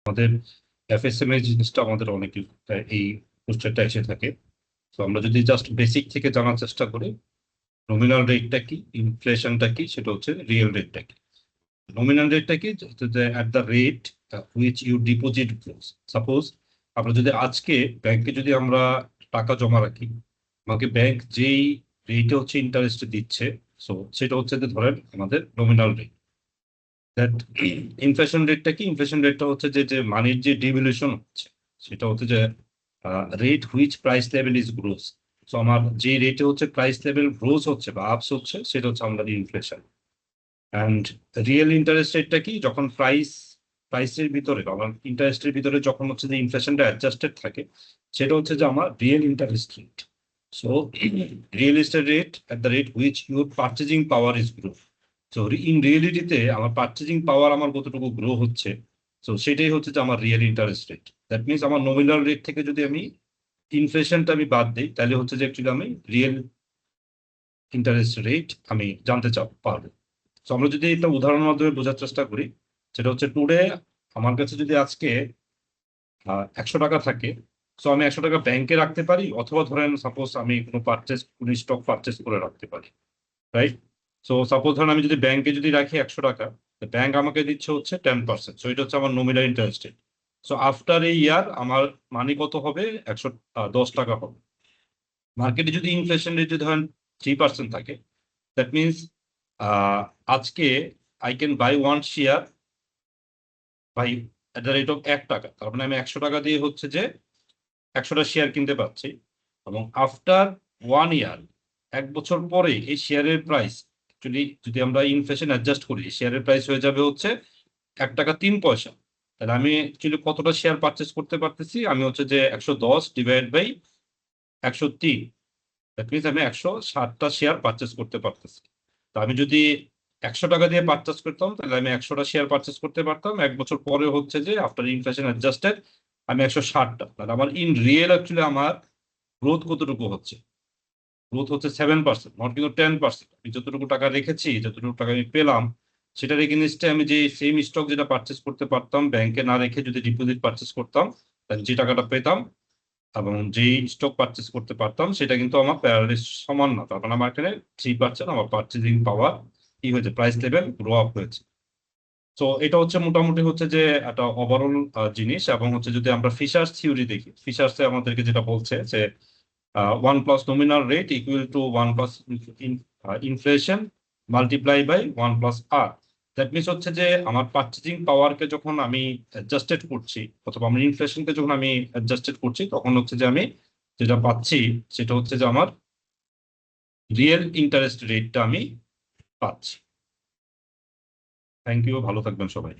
আমাদের এফএসএম এর জিনিসটা আমাদের অনেক এই কোশ্চেনটা এসে থাকে। তো আমরা যদি জাস্ট বেসিক থেকে জানার চেষ্টা করি, নমিনাল রেটটা কি, ইনফ্লেশনটা কি, সেটা হচ্ছে রিয়েল রেটটা কি। নমিনাল রেটটা কি, at the rate which you deposit grows. Suppose আমরা যদি আজকে ব্যাংকে যদি আমরা টাকা জমা রাখি, আমাকে ব্যাংক যেই রেটে হচ্ছে ইন্টারেস্ট দিচ্ছে, সো সেটা হচ্ছে যে ধরেন আমাদের নমিনাল রেট। দ্যাট ইনফ্লেশন রেটটা কি, ইনফ্লেশন রেটটা হচ্ছে যে যে মানির যে ডিভ্যালুয়েশন হচ্ছে, সেটা হচ্ছে যে rate which price level is gross. So আমার যে রেটে হচ্ছে প্রাইস লেভেল গ্রোস হচ্ছে বা আপস হচ্ছে, সেটা হচ্ছে আমাদের ইনফ্লেশন। অ্যান্ড রিয়েল ইন্টারেস্ট রেটটা কি, যখন প্রাইসের ভিতরে বা আমার ইন্টারেস্টের ভিতরে যখন হচ্ছে যে ইনফ্লেশনটা অ্যাডজাস্টেড থাকে, সেটা হচ্ছে যে আমার real interest rate. So real estate rate at the rate which your purchasing power is grow. So in রিয়েলিটিতে আমার পার্চেজিং পাওয়ার আমার কতটুকু গ্রো হচ্ছে, সো সেটাই হচ্ছে যে আমার real interest rate. That means আমার নমিনাল রেট থেকে যদি আমি ইনফ্লেশনটা আমি বাদ দিই, তাহলে হচ্ছে যে অ্যাকচুয়ালি আমি রিয়েল ইন্টারেস্ট রেট আমি জানতে পারবো। তো আমরা যদি একটা উদাহরণের মাধ্যমে বোঝার চেষ্টা করি, সেটা হচ্ছে টুডে আমার কাছে যদি আজকে 100 টাকা থাকে, সো আমি 100 টাকা ব্যাংকে রাখতে পারি, অথবা ধরেন সাপোজ আমি কোনো স্টক পারচেস করে রাখতে পারি, রাইট? সো সাপোজ ধরেন আমি যদি ব্যাংকে যদি রাখি 100 টাকা, ব্যাংক আমাকে দিচ্ছে হচ্ছে 10%, সো এটা হচ্ছে আমার nominal interest rate. So after এই ইয়ার আমার মানি কত হবে, 110 টাকা হবে। মার্কেটে যদি ইনফ্লেশন রেট যদি ধরেন 3% থাকে, দ্যাট মিনস আজকে I can buy one share buy at the rate of 1 টাকা। তার মানে আমি 100 টাকা দিয়ে হচ্ছে যে 100টা শেয়ার কিনতে পারছি। এবং আফটার 1 ইয়ার, 1 বছর পরে এই শেয়ারের প্রাইস অ্যাকচুয়ালি যদি আমরা ইনফ্লেশন অ্যাডজাস্ট করি, শেয়ারের প্রাইস হয়ে যাবে হচ্ছে 1 টাকা 3 পয়সা। তাহলে আমি অ্যাকচুয়ালি কতটা শেয়ার পারচেস করতে পারতেছি, আমি হচ্ছে যে 110 ডিভাইড বাই 103, দ্যাট মিনস আমি 160টা শেয়ার পারচেস করতে পারতেছি। তো আমি যদি 100 টাকা দিয়ে পারচেস করতাম, তাহলে আমি 100টা শেয়ার পারচেস করতে পারতাম। 1 বছর পরে হচ্ছে যে আফটার ইনফ্লেশন অ্যাডজাস্টেড আমি 160টা। তাহলে আমার ইন রিয়েল অ্যাকচুয়ালি আমার গ্রোথ কতটুকু হচ্ছে, গ্রোথ হচ্ছে 7%, নট কিন্তু 10%। আমি যতটুকু টাকা রেখেছি, যতটুকু টাকা আমি পেলাম, সেটার এগেনস্টে আমি যে সেম স্টক যেটা পারচেস করতে পারতাম ব্যাংকে না রেখে, যদি ডিপোজিট পারচেস করতাম, তাহলে যে টাকাটা পেতাম এবং যেই স্টক পারচেস করতে পারতাম, সেটা কিন্তু আমার প্যারালালি সমান না। তার মানে আমার এখানে 3% আমার পারচেজিং পাওয়ার কি হয়েছে, প্রাইস লেভেল গ্রো আপ হয়েছে। তো এটা হচ্ছে মোটামুটি হচ্ছে যে একটা ওভারঅল জিনিস। এবং হচ্ছে যদি আমরা ফিশার্স থিওরি দেখি, ফিশার্সে আমাদেরকে যেটা বলছে যে 1 plus nominal rate equal to 1 plus inflation multiply by 1 plus R. That means হচ্ছে যে আমার পার্চেজিং পাওয়ারকে যখন আমি অ্যাডজাস্টেড করছি, অথবা আমার ইনফ্লেশনকে যখন আমি অ্যাডজাস্টেড করছি, তখন হচ্ছে যে আমি যেটা পাচ্ছি, সেটা হচ্ছে যে আমার রিয়েল ইন্টারেস্ট রেটটা আমি পাচ্ছি। থ্যাংক ইউ, ভালো থাকবেন সবাই।